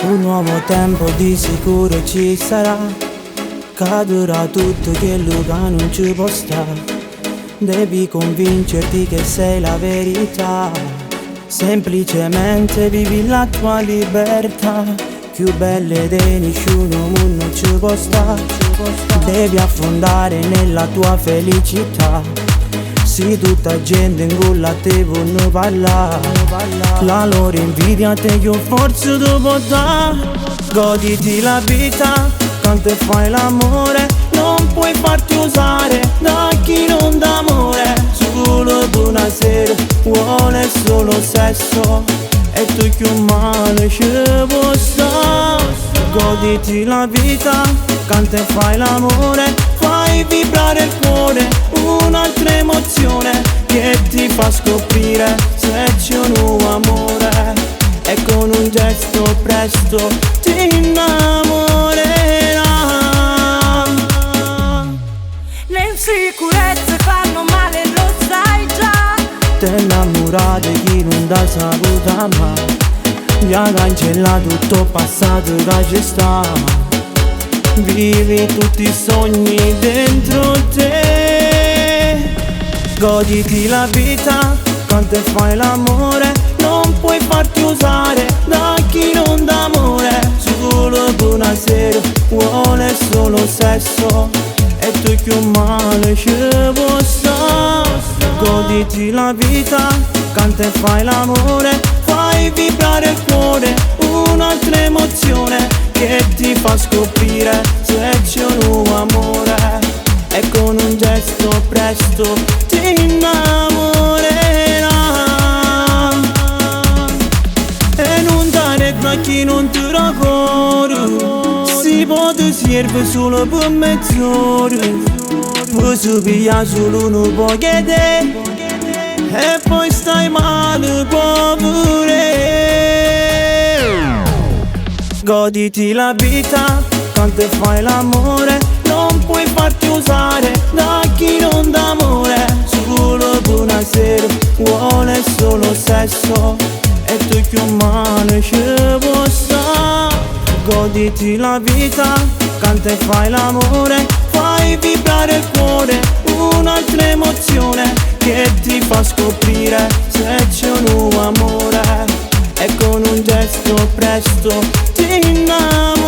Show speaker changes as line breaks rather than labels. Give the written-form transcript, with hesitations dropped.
Un nuovo tempo di sicuro ci sarà, cadrà tutto quello che non ci può stare. Devi convincerti che sei la verità, semplicemente vivi la tua libertà. Più belle di nessuno non ci può stare. Devi affondare nella tua felicità. Se tutta gente in gola te vogliono parlare, la loro invidia te io forse devo dare. Goditi la vita, quando fai l'amore, non puoi farti usare da chi non dà amore. Solo buonasera, vuole solo sesso, e tu più male ci può stare. Goditi la vita, quando fai l'amore, fai vibrare il cuore, un'altra emozione che ti fa scoprire se c'è un nuovo amore. E con un gesto presto ti innamorerai.
Le insicurezze fanno male, lo sai già.
Te innamorare chi non da saputa mai. Gli ha cancellato tutto il passato che ci sta. Vivi tutti i sogni dentro te. Goditi la vita, quando fai l'amore, non puoi farti usare da chi non dà amore. Solo buonasera, vuole solo sesso, e tu più male ci può stare. Goditi la vita, quando fai l'amore, fai vibrare il cuore, un'altra emozione che ti fa scoprire se c'è un nuovo amore. E con un gesto presto ti innamorerai. E non dare a chi non ti raccoglie, si può ti serve solo per mezz'ora. Puoi pigliare solo un po' che te, e poi stai male pure. Goditi la vita, quando fai l'amore, non puoi farti usare da chi non dà amore. Solo buonasera, vuole solo sesso, e tu più male ci può stare. Goditi la vita, quando fai l'amore, fai vibrare il cuore, un'altra emozione che ti fa scoprire se c'è un nuovo amore. E con un gesto presto ti innamori.